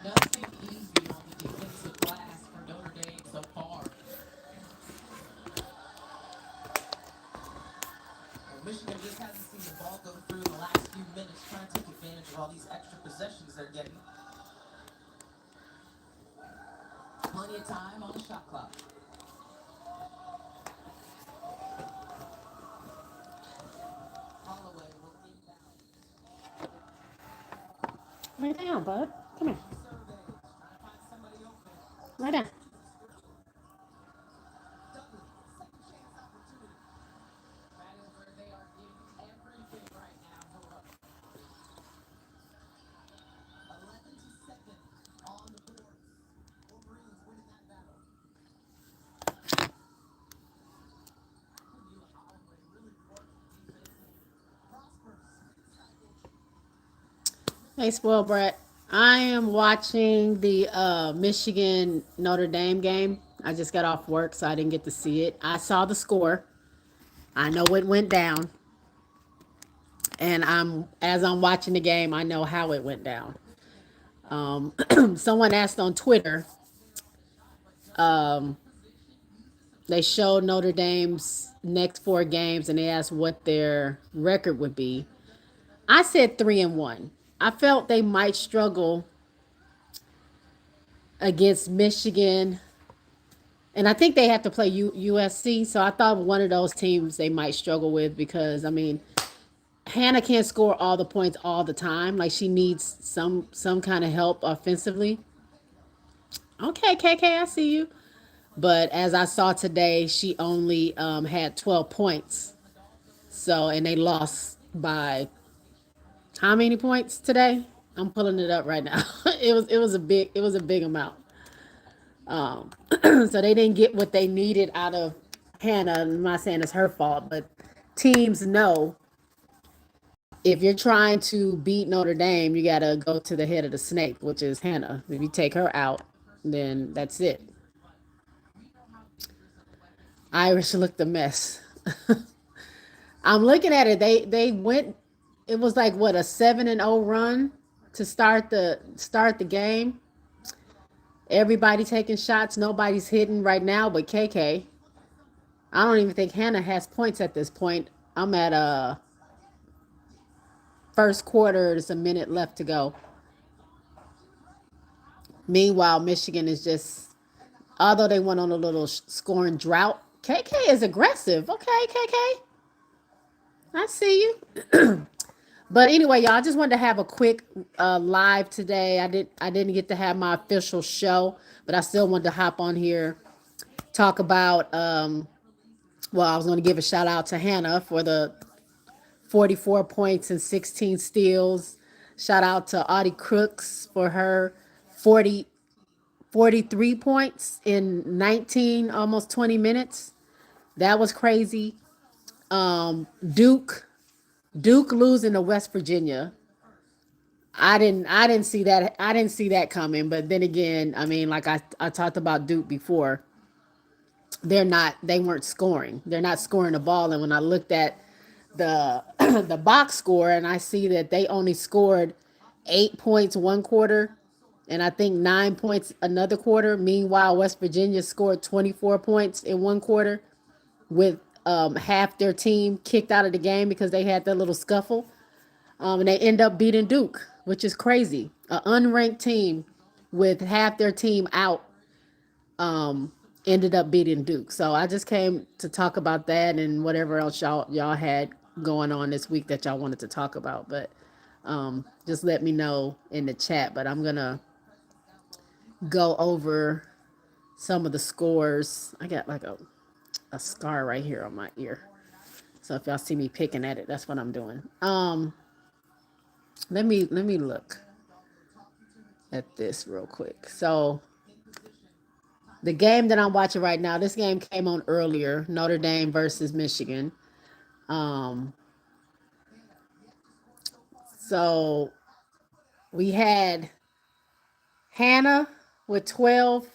Nothing easy on the defensive glass for Notre Dame so far. Well, Michigan just hasn't seen the ball go through in the last few minutes, trying to take advantage of all these extra possessions they're getting. Plenty of time on the shot clock. Holloway will inbound. Lay down, bud. Come here. Surveys, trying to find somebody open. Lay down. Dudley, second chance opportunity. That is where they are giving everything right now to run. 11 seconds on the board. Wolverines winning that battle. Holloway really worked defensively. Prosper, Hey, spoiled brat. I am watching the Michigan Notre Dame game. I just got off work, so I didn't get to see it. I saw the score. I know it went down, and as I'm watching the game, I know how it went down. Someone asked on Twitter. Um, they showed Notre Dame's next four games, and they asked what their record would be. I said 3-1. I felt they might struggle against Michigan, and I think they have to play USC. So I thought one of those teams they might struggle with because I mean Hannah can't score all the points all the time. Like she needs some kind of help offensively. Okay, KK, I see you. But as I saw today, she only had 12 points. So and they lost by how many points today? I'm pulling it up right now. It was a big amount. So they didn't get what they needed out of Hannah. I'm not saying it's her fault, but teams know if you're trying to beat Notre Dame, you got to go to the head of the snake, which is Hannah. If you take her out, then that's it. Irish looked a mess. I'm looking at it. They went. It was like what a 7-0 run to start the game. Everybody taking shots. Nobody's hitting right now, but KK. I don't even think Hannah has points at this point. I'm at first quarter. There's a minute left to go. Meanwhile, Michigan is just, although they went on a little scoring drought, KK is aggressive. Okay, KK, I see you. But anyway, y'all, I just wanted to have a quick live today. I didn't get to have my official show, but I still wanted to hop on here, talk about. Well, I was going to give a shout out to Hannah for the 44 points and 16 steals. Shout out to Audie Crooks for her 40 43 points in 19, almost 20 minutes. That was crazy. Duke losing to West Virginia. I didn't see that. I didn't see that coming. But then again, I mean, like I talked about Duke before. They weren't scoring. They're not scoring the ball. And when I looked at the the box score and I see that they only scored 8 points one quarter and I think 9 points another quarter. Meanwhile, West Virginia scored 24 points in one quarter with half their team kicked out of the game because they had that little scuffle. And they end up beating Duke, which is crazy. An unranked team with half their team out ended up beating Duke. So I just came to talk about that and whatever else y'all had going on this week that y'all wanted to talk about. But just let me know in the chat. But I'm gonna go over some of the scores. I got like a scar right here on my ear. So if y'all see me picking at it, that's what I'm doing. Let me look at this real quick. So the game that I'm watching right now, this game came on earlier, Notre Dame versus Michigan. Um, so we had Hannah with 12,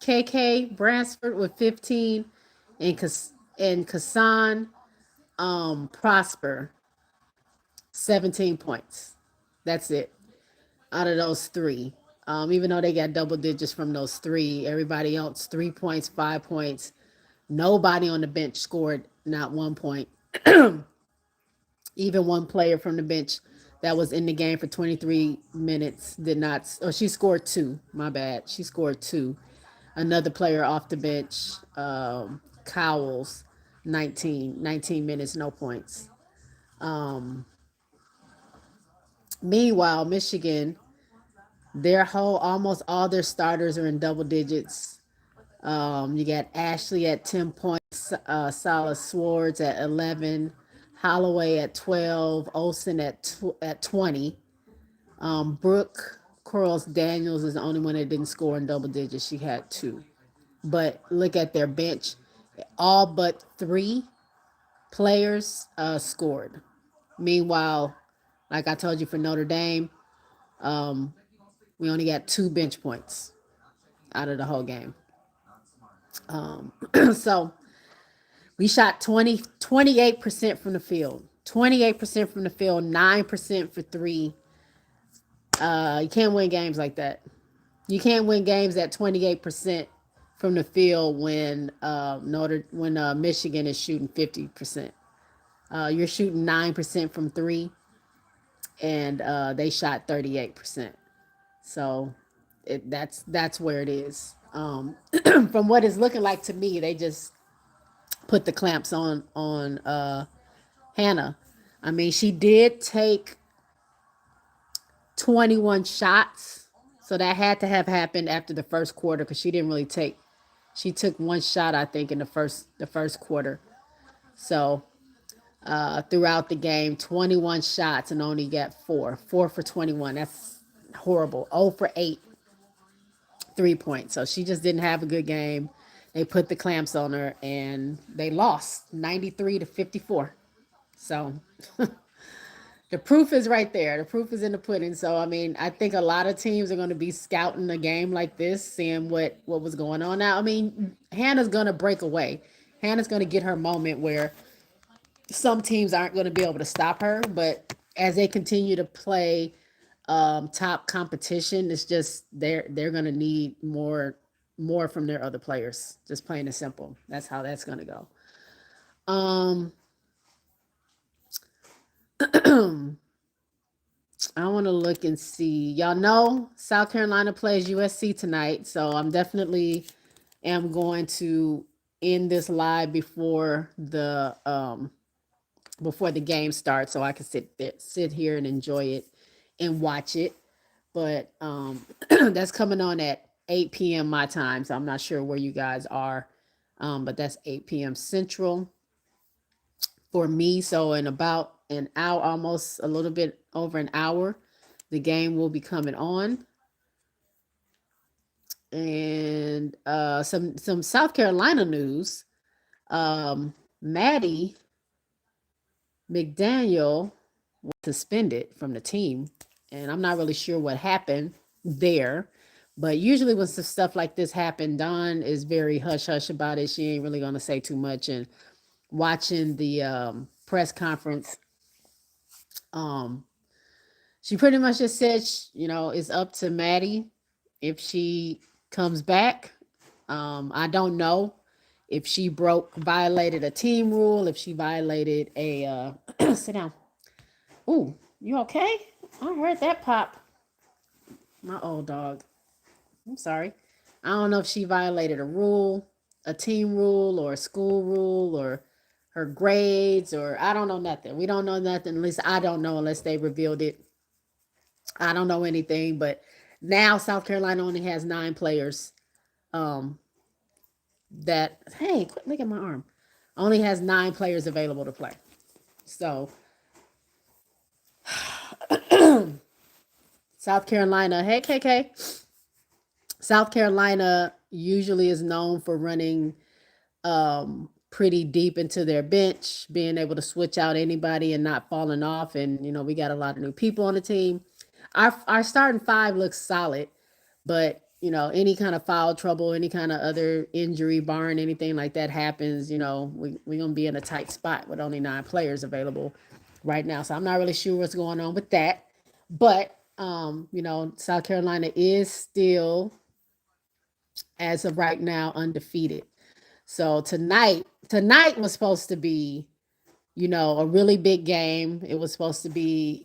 KK Bransford with 15, and Kassan Prosper 17 points. That's it out of those three. Even though they got double digits from those three, everybody else 3 points, 5 points. Nobody on the bench scored not 1 point. Even one player from the bench that was in the game for 23 minutes did not, or she scored two. My bad. She scored two. Another player off the bench, Cowles, 19 minutes, no points. Um, Meanwhile, Michigan, their whole, almost all their starters are in double digits. You got Ashley at 10 points, Salah Swords at 11, Holloway at 12, Olsen at 20. Brooke Corals Daniels is the only one that didn't score in double digits. She had two. But look at their bench. All but three players scored. Meanwhile, like I told you for Notre Dame, um, we only got two bench points out of the whole game. So we shot 28% from the field. 28% from the field, 9% for three. You can't win games like that. You can't win games at 28% from the field when Michigan is shooting 50%. You're shooting 9% from three, and they shot 38%. So that's where it is. From what it's looking like to me, they just put the clamps on Hannah. I mean, she did take 21 shots, so that had to have happened after the first quarter because she didn't really take. She took one shot, I think, in the first quarter. So throughout the game, 21 shots and only got four for 21. That's horrible. 0 for 8, 3 points. So she just didn't have a good game. They put the clamps on her and they lost 93-54. So the proof is right there. The proof is in the pudding. So I mean, I think a lot of teams are going to be scouting a game like this, seeing what was going on. Now, I mean, Hannah's going to break away. Hannah's going to get her moment where some teams aren't going to be able to stop her, but as they continue to play top competition, it's just they're going to need more from their other players. Just plain and simple. That's how that's going to go. Um, I want to look and see. Y'all know South Carolina plays USC tonight, so I'm definitely am going to end this live before the game starts, so I can sit here and enjoy it and watch it. But that's coming on at 8 p.m. my time, so I'm not sure where you guys are. But that's 8 p.m. Central for me. So in about an hour, almost a little bit over an hour, the game will be coming on. And some South Carolina news. Maddie McDaniel was suspended from the team, and I'm not really sure what happened there. But usually when some stuff like this happen, Dawn is very hush hush about it. She ain't really gonna say too much. And watching the press conference, um, she pretty much just said, it's up to Maddie if she comes back. I don't know if she violated a team rule, if she violated a sit down. Ooh, you okay? I heard that pop. My old dog. I'm sorry. I don't know if she violated a rule, a team rule, or a school rule, or her grades, or I don't know nothing. We don't know nothing. At least I don't know unless they revealed it. I don't know anything. But now South Carolina only has 9 players. Um, that hey, quit licking my arm. Only has 9 players available to play. So South Carolina, hey KK. South Carolina usually is known for running pretty deep into their bench, being able to switch out anybody and not falling off. And we got a lot of new people on the team. Our starting five looks solid, but any kind of foul trouble, any kind of other injury, barring anything like that happens, we're gonna be in a tight spot with only 9 players available. right now. So I'm not really sure what's going on with that. But South Carolina is still, as of right now, undefeated. So tonight was supposed to be, a really big game. It was supposed to be,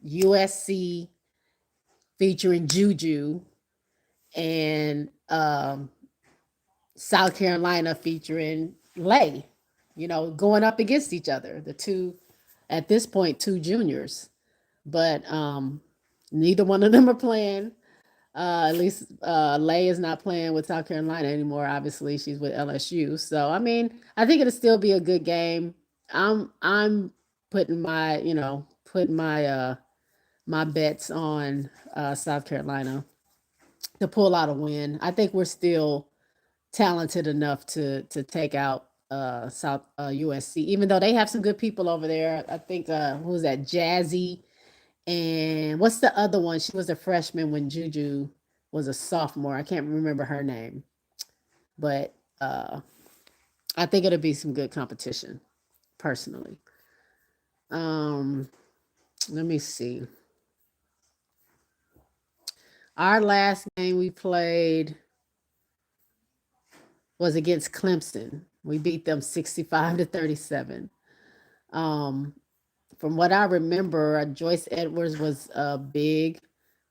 USC featuring Juju and South Carolina featuring Lay, going up against each other. The two, at this point, two juniors. But neither one of them are playing. At least Lay is not playing with South Carolina anymore. Obviously, she's with LSU. So I mean, I think it'll still be a good game. I'm putting my my bets on South Carolina to pull out a win. I think we're still talented enough to take out South USC, even though they have some good people over there. I think who was that, Jazzy, and what's the other one? She was a freshman when Juju was a sophomore. I can't remember her name, but I think it'll be some good competition. Personally, um, let me see. Our last game we played was against Clemson. We beat them 65-37. Um, from what I remember, Joyce Edwards was big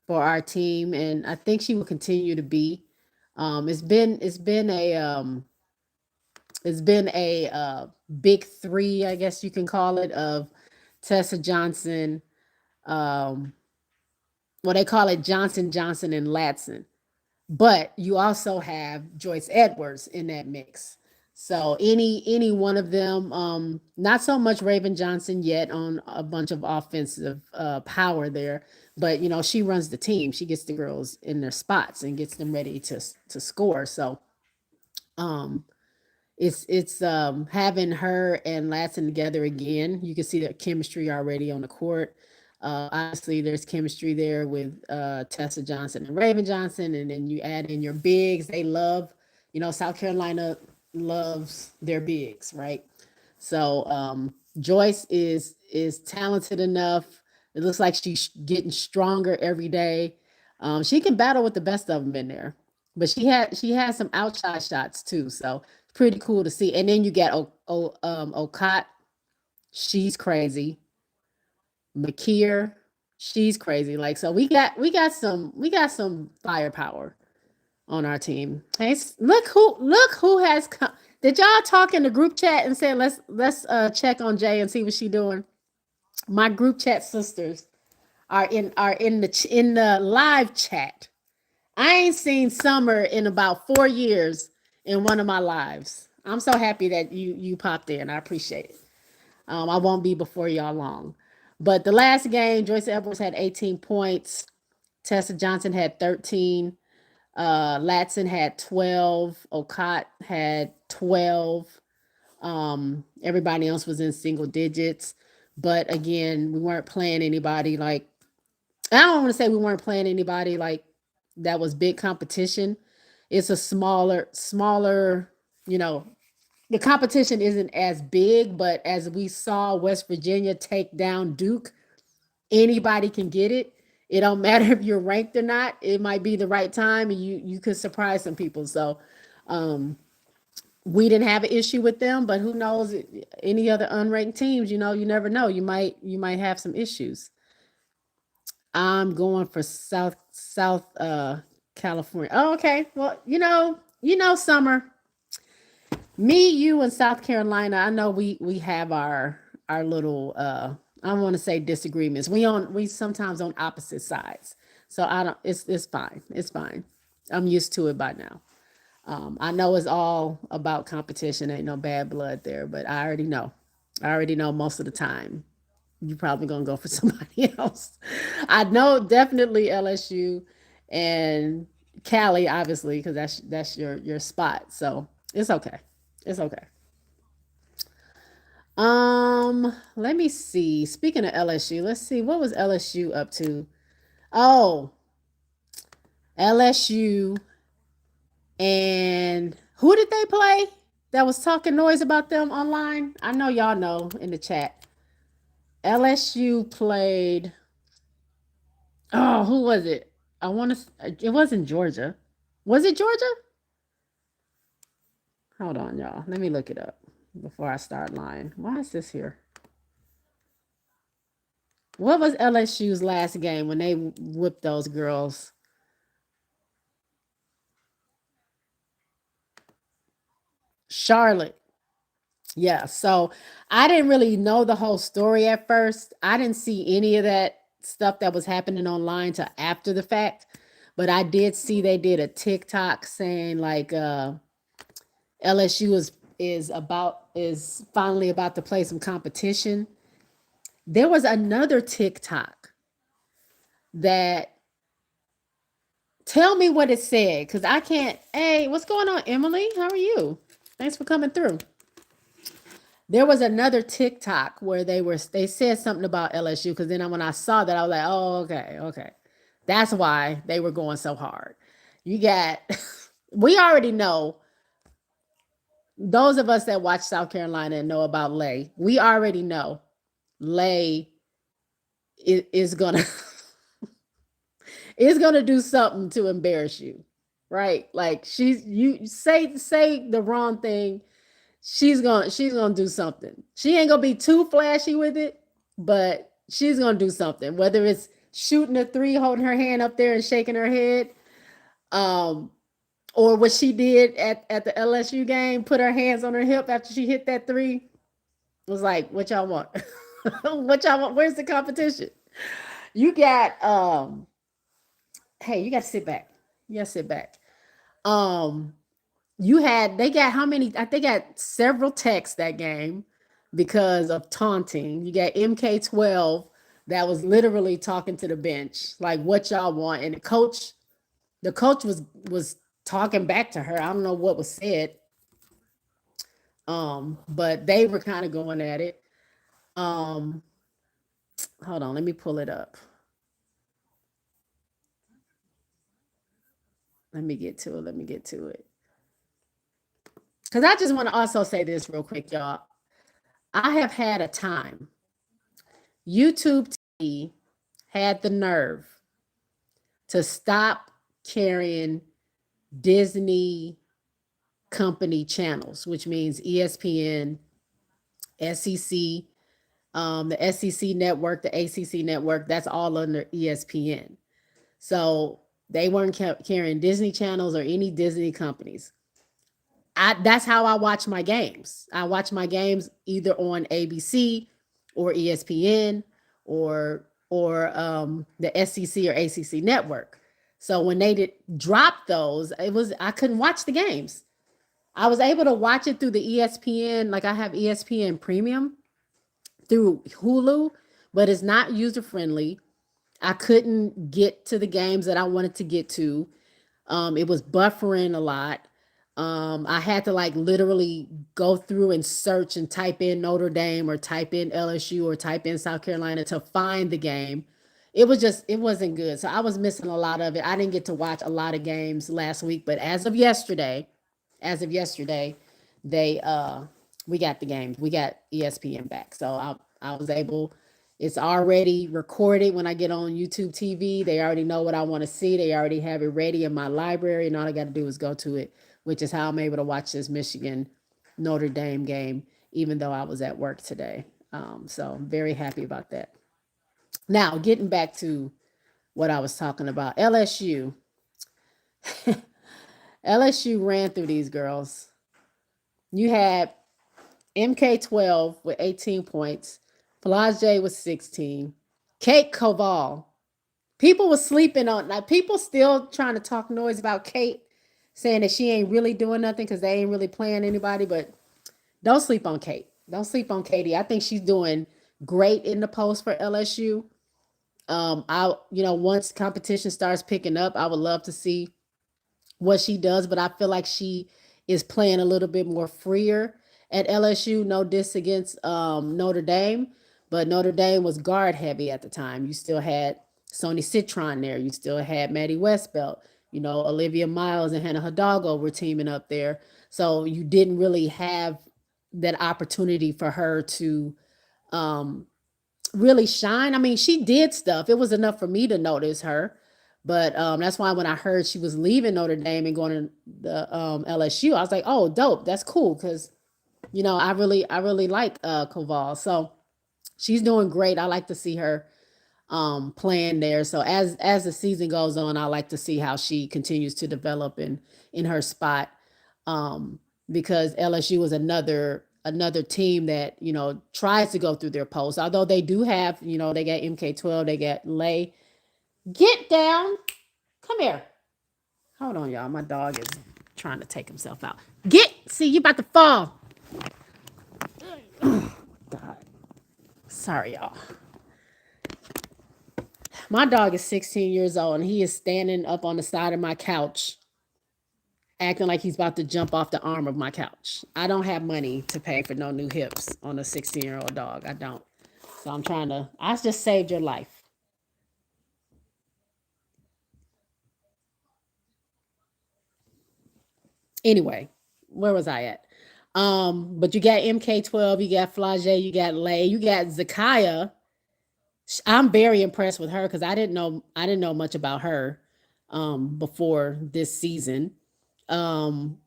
for our team, and I think she will continue to be. It's been a big three, I guess you can call it, of Tessa Johnson. Um, well, they call it Johnson, Johnson, and Latson. But you also have Joyce Edwards in that mix. So any one of them, not so much Raven Johnson yet on a bunch of offensive power there, but she runs the team. She gets the girls in their spots and gets them ready to score. So um, it's having her and Latson together again. You can see the chemistry already on the court. Obviously, there's chemistry there with Tessa Johnson and Raven Johnson, and then you add in your bigs. They love, South Carolina loves their bigs, right? So Joyce is talented enough. It looks like she's getting stronger every day. She can battle with the best of them in there, but she has some outside shots too. So it's pretty cool to see. And then you get Okat. She's crazy. Makier, she's crazy. Like, so we got some firepower on our team. Hey, look who has come. Did y'all talk in the group chat and say let's check on Jay and see what she doing? My group chat sisters are in the live chat. I ain't seen Summer in about 4 years in one of my lives. I'm so happy that you popped in. I appreciate it. I won't be before y'all long. But the last game, Joyce Edwards had 18 points. Tessa Johnson had 13. Latson had 12. Okat had 12. Everybody else was in single digits. But again, we weren't playing anybody like, I don't want to say we weren't playing anybody like that was big competition. It's a smaller, you know, the competition isn't as big, but as we saw West Virginia take down Duke, anybody can get it. It don't matter if you're ranked or not. It might be the right time, and you could surprise some people. So um, we didn't have an issue with them, but who knows? Any other unranked teams, you never know. You might have some issues. I'm going for South California. Oh, okay. Well, Summer. Me, you, and South Carolina. I know we have our little I don't want to say disagreements. We sometimes on opposite sides. So I don't. It's fine. It's fine. I'm used to it by now. I know it's all about competition. Ain't no bad blood there, but I already know. I already know most of the time. You're probably gonna go for somebody else. I know definitely LSU and Cali, obviously, because that's your spot. So it's okay. It's okay. Let me see. Speaking of LSU, let's see what was LSU up to. Oh, LSU and who did they play? That was talking noise about them online. I know y'all know in the chat. LSU played. Oh, who was it? I want to. It wasn't Georgia. Was it Georgia? Hold on, y'all. Let me look it up before I start lying. Why is this here? What was LSU's last game when they whipped those girls? Charlotte. Yeah. So I didn't really know the whole story at first. I didn't see any of that stuff that was happening online till after the fact. But I did see they did a TikTok saying like LSU is finally about to play some competition. There was another TikTok that tell me what it said because I can't. Hey, what's going on, Emily? How are you? Thanks for coming through. There was another TikTok where they said something about LSU because then when I saw that I was like, oh okay, that's why they were going so hard. You got we already know those of us that watch South Carolina and know about Lay. We already know Lay is gonna is gonna do something to embarrass you, right? Like you say the wrong thing, she's gonna do something. She ain't gonna be too flashy with it, but she's gonna do something. Whether it's shooting a three, holding her hand up there and shaking her head, um, or what she did at the LSU game, put her hands on her hip after she hit that three. Was like, what y'all want? What y'all want? Where's the competition? You got hey, you got to sit back. You got to sit back. Um, they got how many? I think got several texts that game because of taunting. You got MK12 that was literally talking to the bench, like what y'all want, and the coach was talking back to her. I don't know what was said, but they were kind of going at it. Um, hold on, let me pull it up. Let me get to it. Let me get to it. Because I just want to also say this real quick, y'all. I have had a time. YouTube TV had the nerve to stop carrying Disney company channels, which means ESPN, SEC, the SEC network, the ACC network, that's all under ESPN. So they weren't carrying Disney channels or any Disney companies. That's how I watch my games. I watch my games either on ABC or ESPN or the SEC or ACC network. So when they did drop those, I couldn't watch the games. I was able to watch it through the ESPN, like I have ESPN Premium through Hulu, but it's not user friendly. I couldn't get to the games that I wanted to get to. It was buffering a lot. I had to like literally go through and search and type in Notre Dame or type in LSU or type in South Carolina to find the game. It wasn't good. So I was missing a lot of it. I didn't get to watch a lot of games last week, but as of yesterday, they we got the games. We got ESPN back. So I was able it's already recorded when I get on YouTube TV. They already know what I want to see. They already have it ready in my library, and all I got to do is go to it, which is how I'm able to watch this Michigan Notre Dame game, even though I was at work today. So I'm very happy about that. Now, getting back to what I was talking about, LSU. LSU ran through these girls. You had MK12 with 18 points, Pelage with 16, Kate Koval. People was sleeping on now. People still trying to talk noise about Kate, saying that she ain't really doing nothing because they ain't really playing anybody. But don't sleep on Kate. Don't sleep on Katie. I think she's doing great in the post for LSU. Once competition starts picking up, I would love to see what she does, but I feel like she is playing a little bit more freer at LSU. No diss against Notre Dame, but Notre Dame was guard heavy at the time. You still had Sony Citron there. You still had Maddie Westbelt. Olivia Miles and Hannah Hidalgo were teaming up there. So you didn't really have that opportunity for her to really shine. I mean, she did stuff. It was enough for me to notice her. But that's why when I heard she was leaving Notre Dame and going to the LSU, I was like, "Oh, dope! That's cool." Because I really like Koval. So she's doing great. I like to see her playing there. So as the season goes on, I like to see how she continues to develop in her spot. Um, because LSU is another team that tries to go through their posts. Although they do have they got MK12, they got Lay. Get down, come here. Hold on, y'all. My dog is trying to take himself out. See you about to fall. God, sorry, y'all. My dog is 16 years old and he is standing up on the side of my couch acting like he's about to jump off the arm of my couch. I don't have money to pay for no new hips on a 16-year-old dog. I don't. So I just saved your life. Anyway, where was I at? But you got MK12, you got Flage, you got Lay, you got Zakiya. I'm very impressed with her because I didn't know much about her before this season. Um,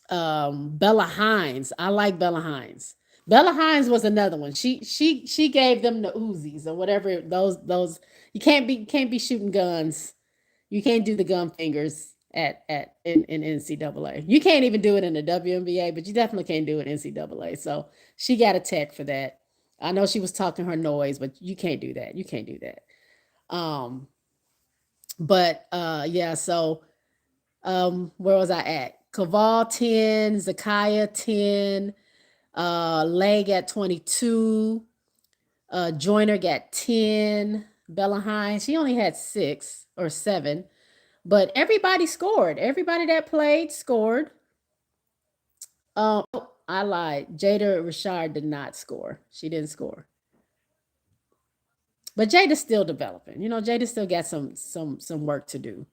Bella Hines. I like Bella Hines. Bella Hines was another one. She gave them the Uzis or whatever those. You can't be shooting guns. You can't do the gun fingers in NCAA. You can't even do it in the WNBA, but you definitely can't do it in NCAA. So she got a tech for that. I know she was talking her noise, but you can't do that. You can't do that. Um, but yeah. So where was I at? Kaval 10, Zakiya 10, Leg at 22, Joyner got 10, Bella Hines, she only had 6 or 7, but everybody scored. Everybody that played scored. Oh, I lied. Jada Richard did not score. She didn't score. But Jada's still developing. Jada still got some work to do.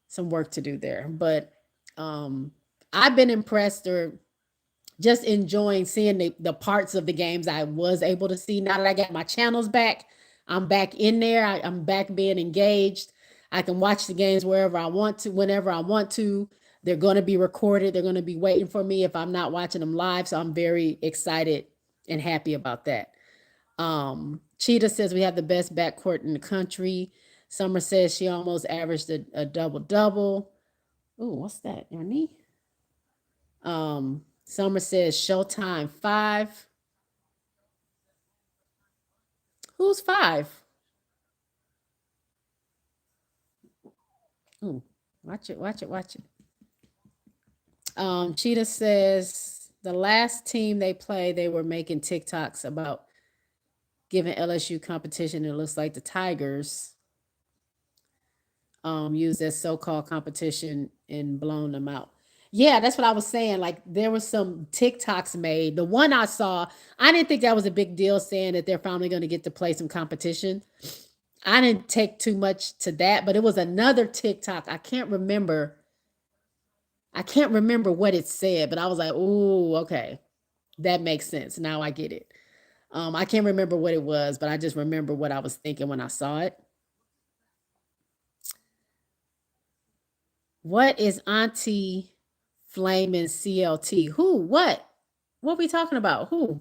Some work to do there. But um I've been impressed or just enjoying seeing the parts of the games I was able to see. Now that I got my channels back, I'm back in there. I'm back being engaged. I can watch the games wherever I want to, whenever I want to. They're going to be recorded. They're going to be waiting for me if I'm not watching them live. So I'm very excited and happy about that. Cheetah says we have the best backcourt in the country. Summer says she almost averaged a double double. Ooh, what's that? Your knee? Summer says Showtime 5. Who's 5? Ooh, watch it, watch it, watch it. Cheetah says the last team they played, they were making TikToks about giving LSU competition. It looks like the Tigers used that so-called competition and blown them out. Yeah, that's what I was saying. Like there was some TikToks made. The one I saw, I didn't think that was a big deal saying that they're finally going to get to play some competition. I didn't take too much to that, but it was another TikTok. I can't remember what it said, but I was like, "Ooh, okay. That makes sense. Now I get it." I can't remember what it was, but I just remember what I was thinking when I saw it. What is Auntie Flaming CLT? Who? What? What we talking about? Who?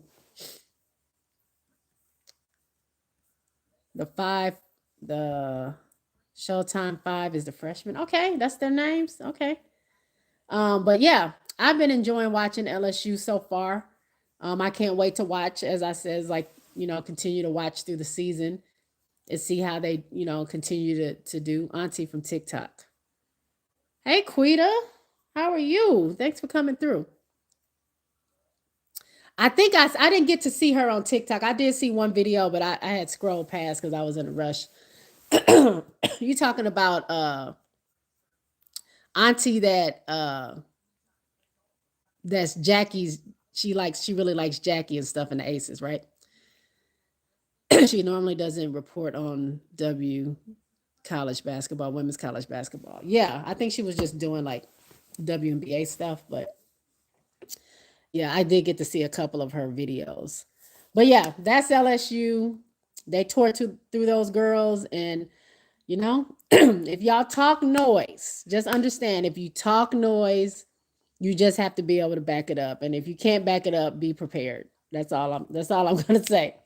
The 5, the Showtime 5 is the freshman. Okay, that's their names. Okay. But yeah, I've been enjoying watching LSU so far. I can't wait to watch, as I says, like, continue to watch through the season and see how they, continue to do. Auntie from TikTok. Hey, Quita. How are you? Thanks for coming through. I think I didn't get to see her on TikTok. I did see one video, but I had scrolled past because I was in a rush. You talking about Auntie that's Jackie's, she really likes Jackie and stuff in the Aces, right? She normally doesn't report on college basketball, women's college basketball. Yeah, I think she was just doing like WNBA stuff, but yeah, I did get to see a couple of her videos. But yeah, that's LSU. They tore through those girls, and you know, if y'all talk noise, just understand if you talk noise, you just have to be able to back it up. And if you can't back it up, be prepared. That's all I'm gonna say.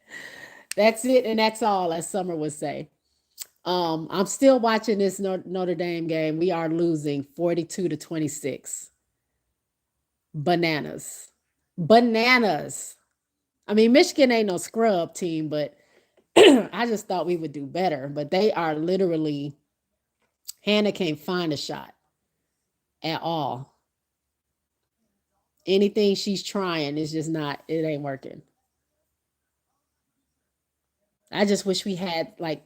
That's it, and that's all, as Summer would say. I'm still watching this Notre Dame game. We are losing 42-26. Bananas. Bananas. I mean, Michigan ain't no scrub team, but I just thought we would do better. But they are literally, Hannah can't find a shot at all. Anything she's trying is just not, it ain't working. I just wish we had like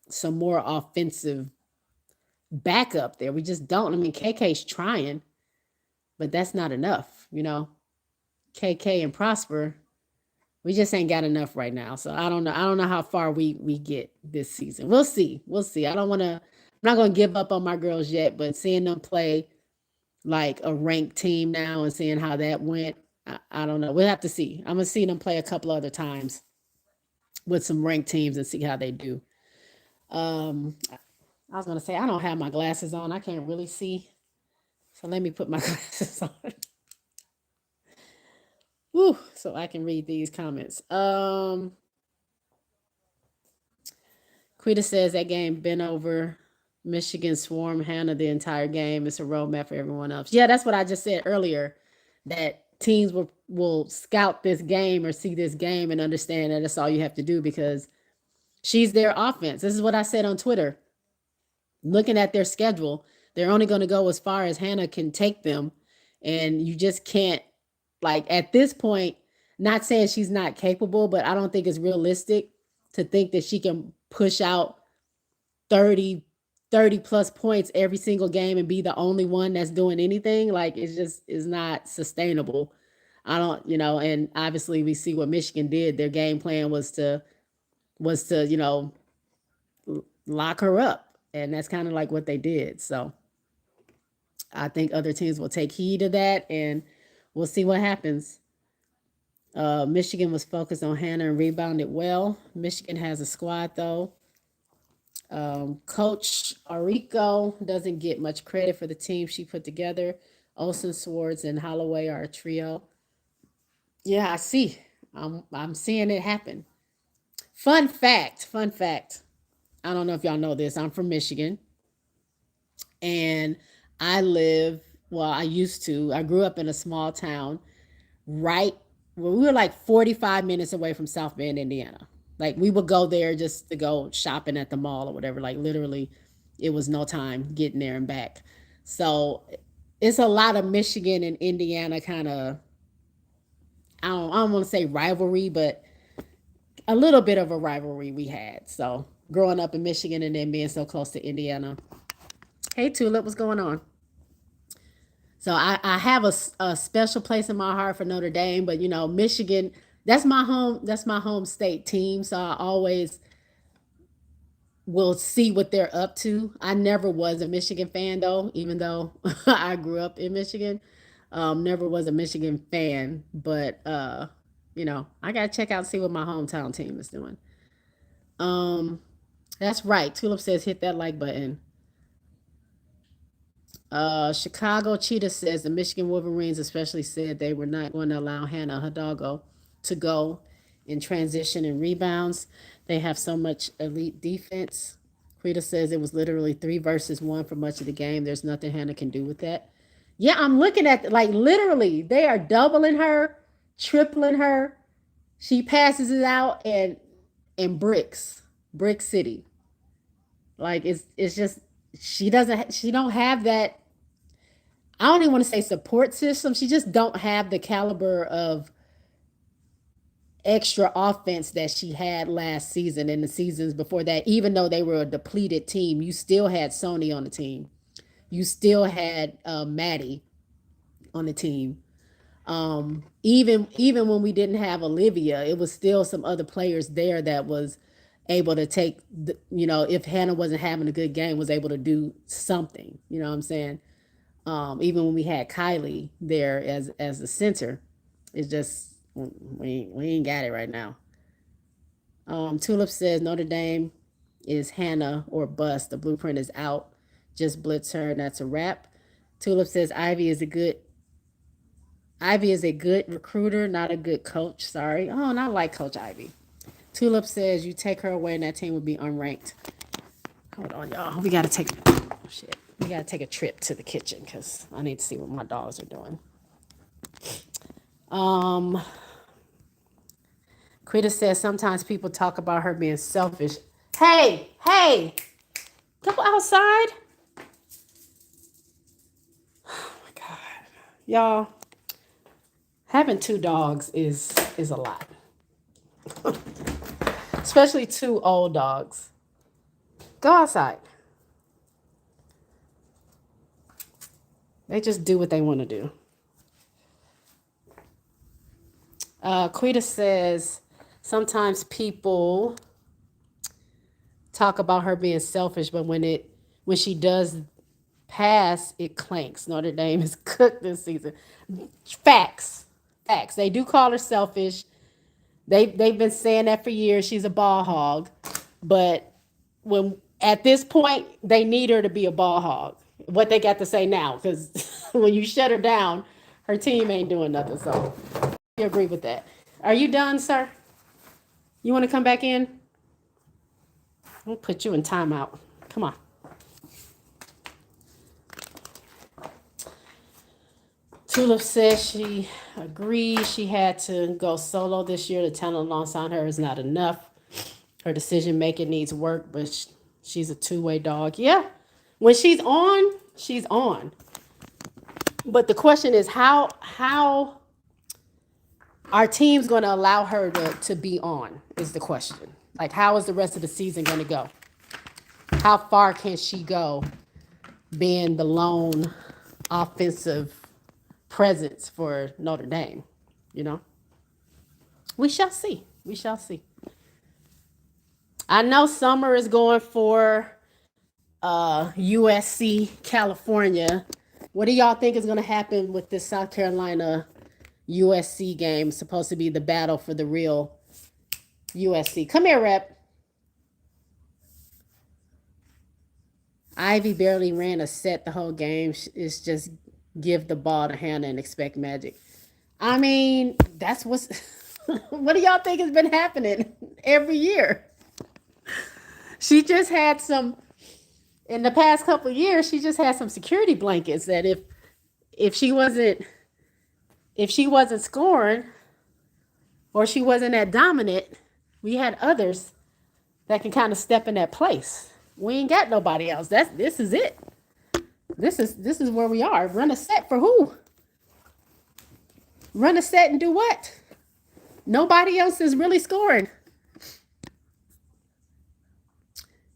some more offensive backup there. We just don't. I mean, KK's trying, but that's not enough. KK and Prosper, we just ain't got enough right now. So I don't know. I don't know how far we get this season. We'll see. We'll see. I don't want to. I'm not going to give up on my girls yet, but seeing them play like a ranked team now and seeing how that went, I don't know. We'll have to see. I'm gonna see them play a couple other times with some ranked teams and see how they do. I was gonna say I don't have my glasses on. I can't really see. So let me put my glasses on. Woo, so I can read these comments. Quita says that game been over. Michigan swarm Hannah the entire game. It's a roadmap for everyone else. Yeah, that's what I just said earlier. That teams will scout this game or see this game and understand that that's all you have to do because she's their offense. This is what I said on Twitter. Looking at their schedule, they're only going to go as far as Hannah can take them. And you just can't, like, at this point, not saying she's not capable, but I don't think it's realistic to think that she can push out 30 plus points every single game and be the only one that's doing anything. Like, it's just is not sustainable. I don't, and obviously we see what Michigan did. Their game plan was to lock her up. And that's kind of like what they did. So I think other teams will take heed of that and we'll see what happens. Michigan was focused on Hannah and rebounded well. Michigan has a squad though. Coach Arico doesn't get much credit for the team she put together. Olsen, Swords, and Holloway are a trio. Yeah, I see. I'm seeing it happen. Fun fact. Fun fact. I don't know if y'all know this. I'm from Michigan, and I live. Well, I used to. I grew up in a small town right well, we were like 45 minutes away from South Bend, Indiana. Like we would go there just to go shopping at the mall or whatever. Like literally, it was no time getting there and back. So it's a lot of Michigan and Indiana kind of, I don't want to say rivalry, but a little bit of a rivalry we had. So growing up in Michigan and then being so close to Indiana. Hey Tulip, what's going on? So I have a special place in my heart for Notre Dame, but Michigan, that's my home state team. So I always will see what they're up to. I never was a Michigan fan though, even though I grew up in Michigan. Never was a Michigan fan, but I gotta check out and see what my hometown team is doing. Um, that's right. Tulip says hit that like button. Chicago Cheetah says the Michigan Wolverines especially said they were not going to allow Hannah Hidalgo to go in transition and rebounds. They have so much elite defense. Quita says it was literally 3 versus 1 for much of the game. There's nothing Hannah can do with that. Yeah, I'm looking at like literally they are doubling her, tripling her. She passes it out and brick city. Like it's just she don't have that. I don't even want to say support system. She just don't have the caliber of extra offense that she had last season and the seasons before that. Even though they were a depleted team, you still had Sony on the team. You still had Maddie on the team. Even when we didn't have Olivia, it was still some other players there that was able to take if Hannah wasn't having a good game, was able to do something. You know what I'm saying? Even when we had Kylie there as the center, it's just we ain't got it right now. Tulip says Notre Dame is Hannah or bust. The blueprint is out. Just blitz her, and that's a wrap. Tulip says Ivy is a good recruiter, not a good coach. Sorry. Oh, and I like Coach Ivy. Tulip says you take her away and that team would be unranked. Hold on, y'all. We gotta take shit. We gotta take a trip to the kitchen because I need to see what my dogs are doing. Um, Quita says sometimes people talk about her being selfish. Hey, go outside. Oh my God, y'all. Having two dogs is a lot, especially two old dogs. Go outside. They just do what they want to do. Quita says sometimes people talk about her being selfish, but when she does pass, it clanks. Notre Dame is cooked this season. Facts. Facts. They do call her selfish. They've been saying that for years. She's a ball hog. But when at this point, they need her to be a ball hog. What they got to say now, because when you shut her down, her team ain't doing nothing. So you agree with that. Are you done, sir? You want to come back in? We'll put you in timeout. Come on. Tulip says she agrees she had to go solo this year. The talent alongside her is not enough. Her decision making needs work, but she's a two-way dog. Yeah. When she's on, she's on. But the question is how our team's going to allow her to be on is the question. Like, how is the rest of the season going to go? How far can she go being the lone offensive presence for Notre Dame? You know, we shall see. We shall see. I know Summer is going for USC, California. What do y'all think is going to happen with this South Carolina USC game? It's supposed to be the battle for the real USC. Come here, Rep. Ivy barely ran a set the whole game. It's just give the ball to Hannah and expect magic. I mean, that's what's. What do y'all think has been happening every year? She just had some in the past couple of years. She just had some security blankets that if she wasn't scoring or she wasn't that dominant, we had others that can kind of step in that place. We ain't got nobody else. This is it. This is where we are. Run a set for who? Run a set and do what? Nobody else is really scoring.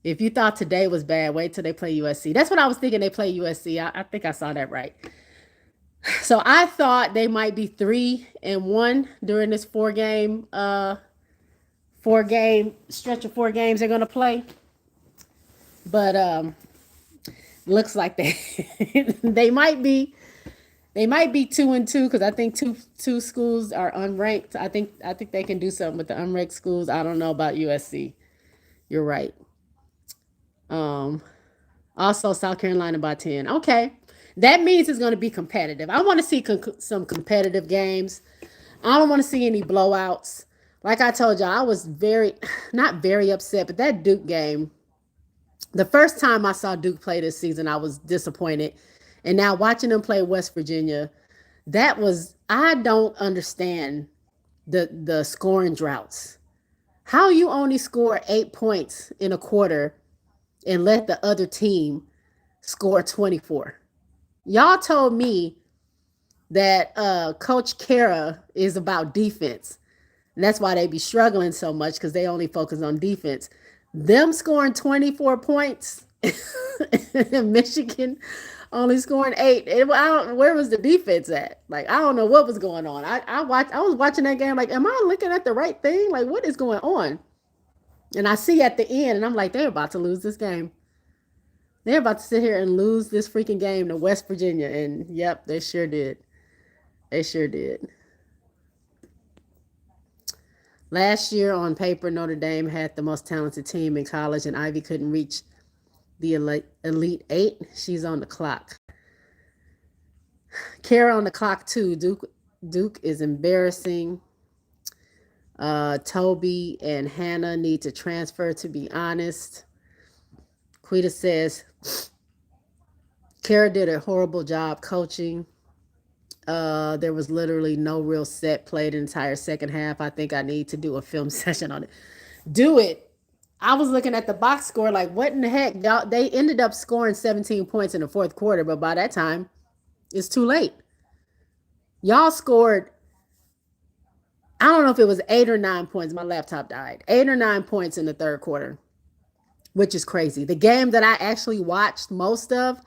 If you thought today was bad, wait till they play USC. That's what I was thinking. They play USC. I think I saw that right. So I thought they might be 3-1 during this four game stretch of 4 games they're gonna play. But looks like they might be 2-2 because I think two schools are unranked. I think they can do something with the unranked schools. I don't know about USC. You're right. Also South Carolina by 10. Okay. That means it's going to be competitive. I want to see some competitive games. I don't want to see any blowouts. Like I told y'all, I was not very upset, but that Duke game, the first time I saw Duke play this season, I was disappointed. And now watching them play West Virginia, I don't understand the scoring droughts. How you only score 8 points in a quarter and let the other team score 24. Y'all told me that Coach Kara is about defense. And that's why they be struggling so much because they only focus on defense. Them scoring 24 points and Michigan only scoring 8. Where was the defense at? Like, I don't know what was going on. I was watching that game like, am I looking at the right thing? Like, what is going on? And I see at the end, and I'm like, they're about to lose this game. They're about to sit here and lose this freaking game to West Virginia. And yep, they sure did. They sure did. Last year on paper, Notre Dame had the most talented team in college, and Ivy couldn't reach the elite eight. She's on the clock. Kara on the clock too. Duke is embarrassing. Toby and Hannah need to transfer. To be honest, Quita says Kara did a horrible job coaching. There was literally no real set play the entire second half. I think I need to do a film session on it. Do it. I was looking at the box score like, what in the heck? Y'all, they ended up scoring 17 points in the fourth quarter, but by that time, it's too late. Y'all scored, I don't know if it was 8 or 9 points. My laptop died. 8 or 9 points in the third quarter, which is crazy. The game that I actually watched most of,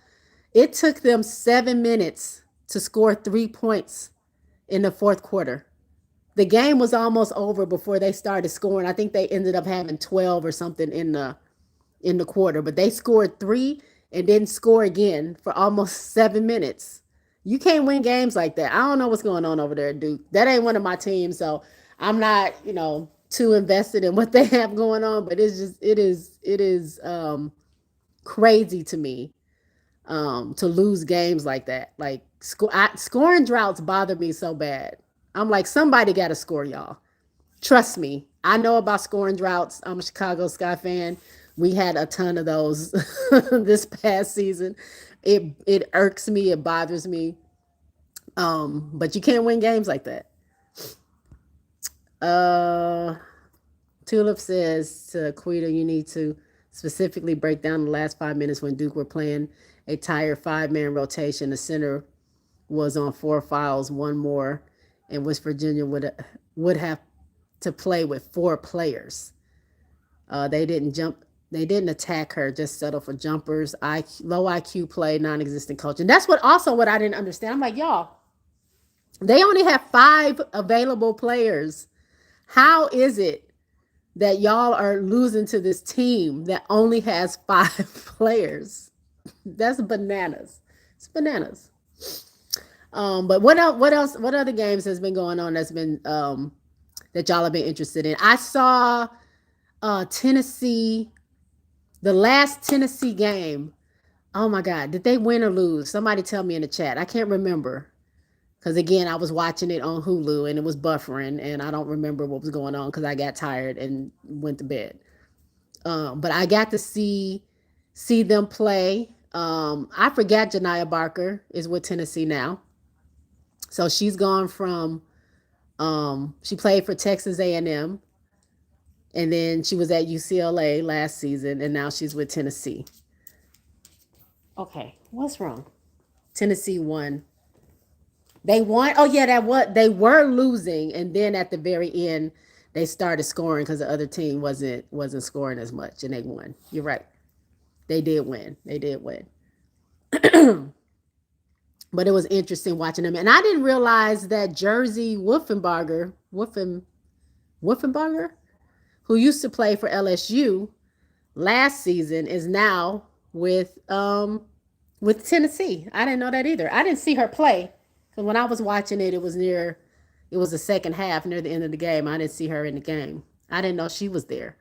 it took them 7 minutes to score 3 points in the fourth quarter. The game was almost over before they started scoring. I think they ended up having 12 or something in the quarter, but they scored three and didn't score again for almost 7 minutes. You can't win games like that. I don't know what's going on over there at Duke. That ain't one of my teams, so I'm not, too invested in what they have going on. But it is crazy to me to lose games like that. Like scoring droughts bother me so bad. I'm like, somebody got to score, y'all. Trust me, I know about scoring droughts. I'm a Chicago Sky fan. We had a ton of those this past season. It irks me. It bothers me. But you can't win games like that. Uh, Tulip says to Quita, you need to specifically break down the last 5 minutes when Duke were playing a tired five-man rotation. The center was on four fouls, one more, and West Virginia would have to play with four players. They didn't jump. They didn't attack her. Just settle for jumpers. Low IQ play, non-existent coaching. That's what I didn't understand. I'm like, y'all, they only have five available players. How is it that y'all are losing to this team that only has five players? That's bananas. It's bananas. But what else? What else? What other games has been going on that's been that y'all have been interested in? I saw Tennessee, the last Tennessee game. Oh my God, did they win or lose? Somebody tell me in the chat. I can't remember. Because again, I was watching it on Hulu and it was buffering, and I don't remember what was going on because I got tired and went to bed. But I got to see them play. I forgot Janiah Barker is with Tennessee now. So she's gone from she played for Texas A&M, and then she was at UCLA last season, and now she's with Tennessee. Okay, what's wrong? Tennessee won. They won. Oh yeah, they were losing, and then at the very end, they started scoring because the other team wasn't scoring as much, and they won. You're right. They did win. They did win. But it was interesting watching them, and I didn't realize that Jersey Wolfenbarger, who used to play for LSU last season, is now with Tennessee. I didn't know that either. I didn't see her play because when I was watching it, it was the second half near the end of the game. I didn't see her in the game. I didn't know she was there,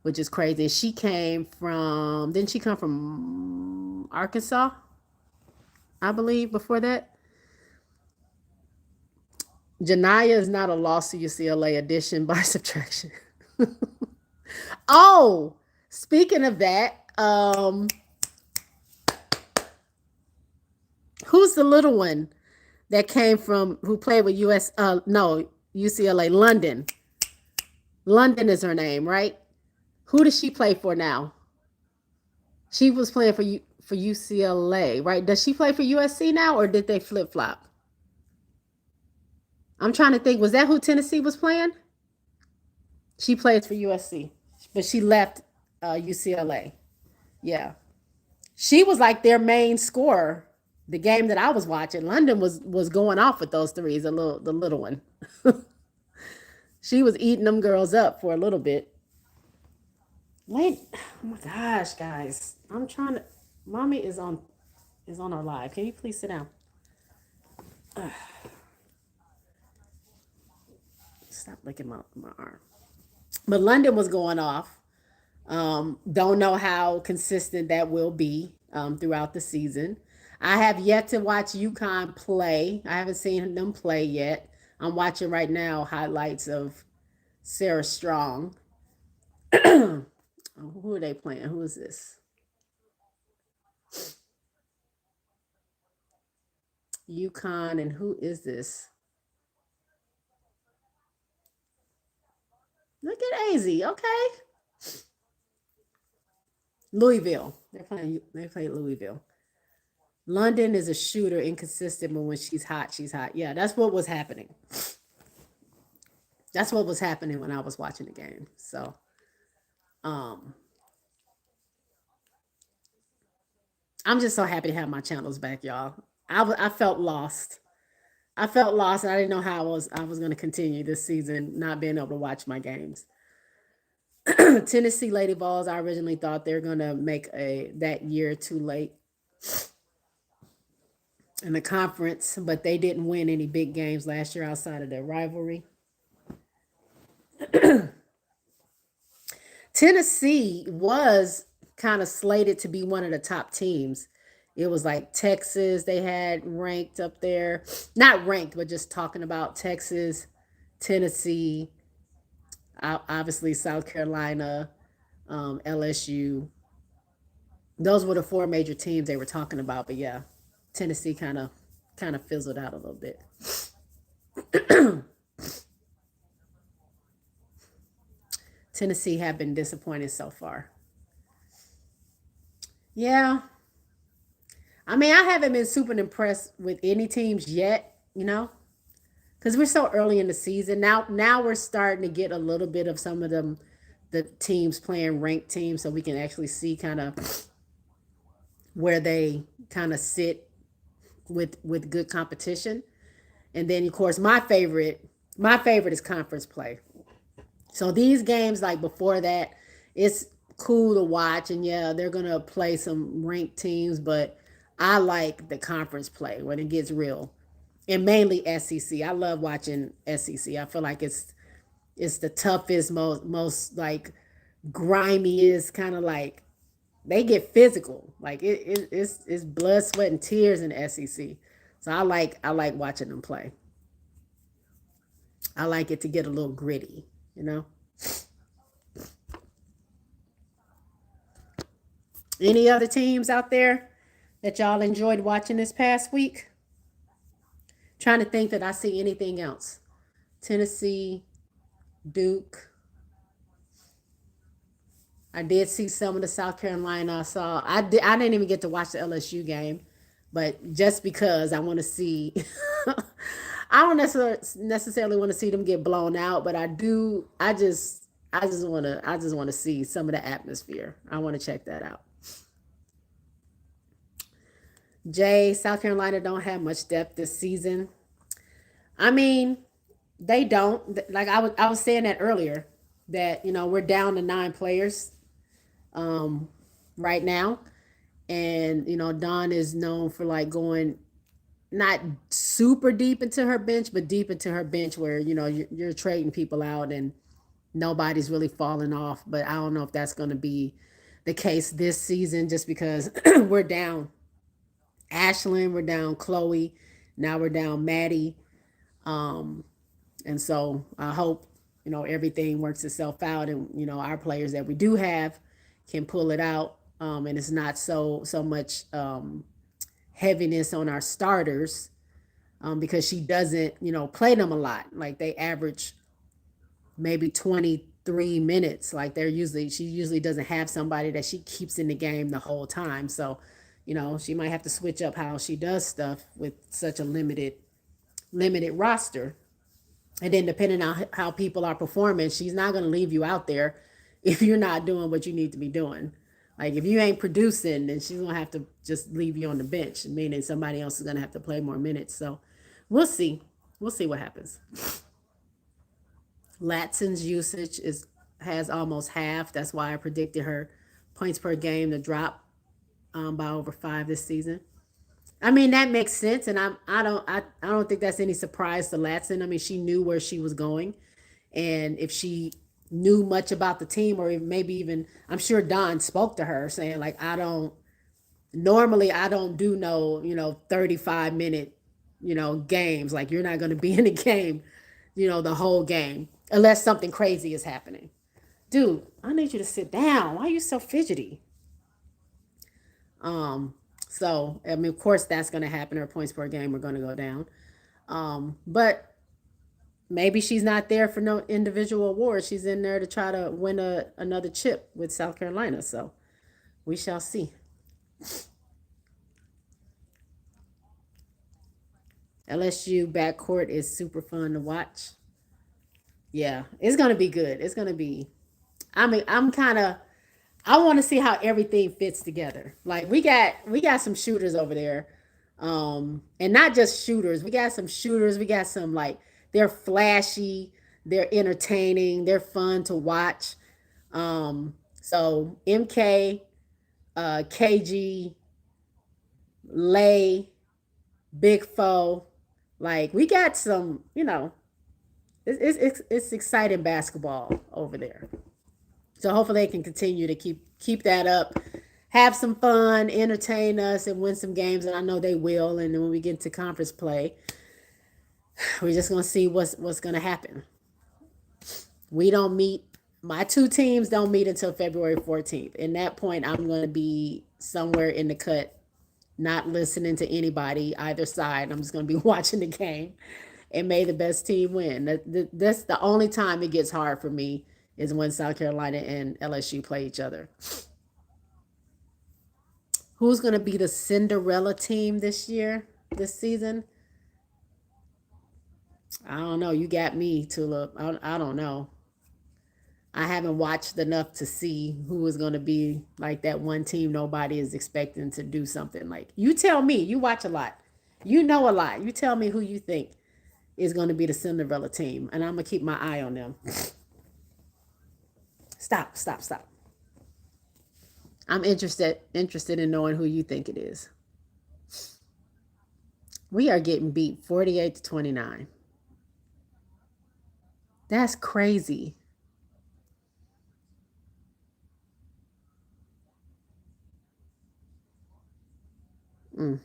which is crazy. She came from, didn't she come from Arkansas? I believe before that. Janaya is not a loss to UCLA, addition by subtraction. Oh, speaking of that, who's the little one that came from who played with UCLA? London. London is her name, right? Who does she play for now? She was playing for UCLA, right? Does she play for USC now, or did they flip flop? I'm trying to think. Was that who Tennessee was playing? She plays for USC, but she left UCLA. Yeah, she was like their main scorer. The game that I was watching, London was going off with those threes. The little one, she was eating them girls up for a little bit. Wait, oh my gosh, guys, I'm trying to. Mommy is on our live. Can you please sit down? Stop licking my arm. But London was going off. Don't know how consistent that will be throughout the season. I have yet to watch UConn play. I haven't seen them play yet. I'm watching right now highlights of Sarah Strong. Who are they playing? Who is this? UConn, and who is this? Look at AZ. Okay, Louisville. They play Louisville. London is a shooter, inconsistent, but when she's hot, she's hot. Yeah, that's what was happening. That's what was happening when I was watching the game. So, um, I'm just so happy to have my channels back, y'all. I felt lost. I felt lost, and I didn't know how I was going to continue this season not being able to watch my games. Tennessee Lady Vols. I originally thought they were going to make a that year too late in the conference, but they didn't win any big games last year outside of their rivalry. Tennessee was kind of slated to be one of the top teams. It was like Texas, they had ranked up there. Not ranked, but just talking about Texas, Tennessee, obviously South Carolina, LSU. Those were the four major teams they were talking about. But yeah, Tennessee kind of fizzled out a little bit. Tennessee have been disappointed so far. Yeah, I mean, I haven't been super impressed with any teams yet, because we're so early in the season. Now we're starting to get a little bit of some of them, the teams playing ranked teams, so we can actually see kind of where they kind of sit with good competition. And then of course my favorite is conference play. So these games like before that, it's cool to watch, and yeah, they're gonna play some ranked teams, but I like the conference play when it gets real, and mainly SEC. I love watching SEC. I feel like it's the toughest, most like grimiest kind of like they get physical. Like it's blood, sweat, and tears in the SEC. So I like watching them play. I like it to get a little gritty, you know. Any other teams out there that y'all enjoyed watching this past week? Trying to think that I see anything else. Tennessee, Duke. I did see some of the South Carolina. I didn't even get to watch the LSU game, but just because I want to see, I don't necessarily want to see them get blown out, but I do. I just want to see some of the atmosphere. I want to check that out. South Carolina don't have much depth this season. I mean, they don't. Like I was saying that earlier, that we're down to 9 players right now, and Dawn is known for like going not super deep into her bench, but deep into her bench where you're trading people out and nobody's really falling off. But I don't know if that's going to be the case this season, just because we're down Ashlyn, we're down Chloe, now we're down Maddie. Um, and so I hope everything works itself out, and our players that we do have can pull it out, and it's not so much heaviness on our starters, because she doesn't play them a lot. Like they average maybe 23 minutes. Like she usually doesn't have somebody that she keeps in the game the whole time. So she might have to switch up how she does stuff with such a limited roster. And then depending on how people are performing, she's not going to leave you out there if you're not doing what you need to be doing. Like if you ain't producing, then she's going to have to just leave you on the bench, meaning somebody else is going to have to play more minutes. So we'll see. We'll see what happens. Latson's usage has almost half. That's why I predicted her points per game to drop by over 5 this season. I mean, that makes sense, and I don't think that's any surprise to Latson. I mean, she knew where she was going. and if she knew much about the team, or maybe even, I'm sure Don spoke to her saying like, I don't normally, I don't do no, 35-minute, games. Like, you're not going to be in the game, the whole game, unless something crazy is happening. Dude, I need you to sit down. Why are you so fidgety? Um, so I mean, of course, that's going to happen. Her points per game are going to go down. But maybe she's not there for no individual awards. She's in there to try to win another chip with South Carolina. So we shall see. LSU backcourt is super fun to watch. Yeah, it's gonna be good. It's gonna be. I mean, I'm kind of. I want to see how everything fits together. Like, we got some shooters over there, and not just shooters. We got some shooters. We got some, like, they're flashy, they're entertaining, they're fun to watch. So MK, KG, Lay, Big Foe, like, we got some. It's exciting basketball over there. So hopefully they can continue to keep that up, have some fun, entertain us, and win some games. And I know they will. And then when we get into conference play, we're just gonna see what's gonna happen. We don't meet. My two teams don't meet until February 14th. In that point, I'm gonna be somewhere in the cut, not listening to anybody either side. I'm just gonna be watching the game, and may the best team win. That's the only time it gets hard for me, is when South Carolina and LSU play each other. Who's going to be the Cinderella team this season? I don't know. You got me, Tulip. I don't know. I haven't watched enough to see who is going to be like that one team nobody is expecting to do something. Like, you tell me. You watch a lot. You know a lot. You tell me who you think is going to be the Cinderella team, and I'm going to keep my eye on them. Stop, stop, stop. I'm interested in knowing who you think it is. We are getting beat 48-29. That's crazy. Mm,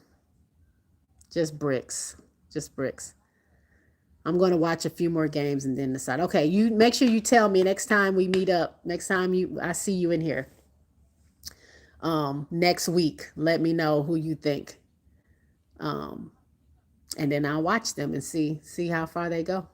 just bricks. Just bricks. I'm going to watch a few more games and then decide. Okay, you make sure you tell me next time we meet up. Next time I see you in here. Next week, let me know who you think. Um, and then I'll watch them and see how far they go.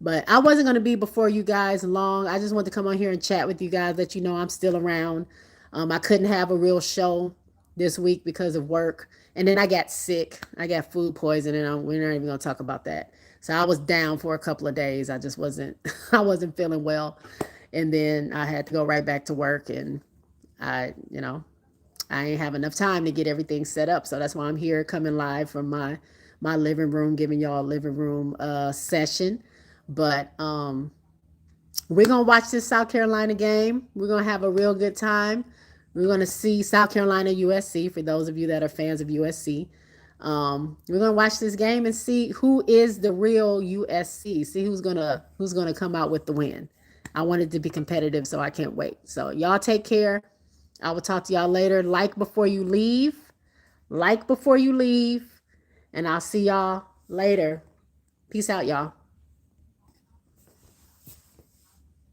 But I wasn't going to be before you guys long. I just wanted to come on here and chat with you guys, let you know I'm still around. I couldn't have a real show this week because of work. And then I got sick. I got food poisoning. We're not even going to talk about that. So I was down for a couple of days. I just wasn't, I wasn't feeling well. And then I had to go right back to work. And I ain't have enough time to get everything set up. So that's why I'm here coming live from my living room, giving y'all a living room session. But we're gonna watch this South Carolina game. We're gonna have a real good time. We're gonna see South Carolina USC for those of you that are fans of USC. We're gonna watch this game and see who is the real USC. See who's gonna come out with the win. I want it to be competitive, so I can't wait. So y'all take care. I will talk to y'all later. Like before you leave. Like before you leave. And I'll see y'all later. Peace out, y'all.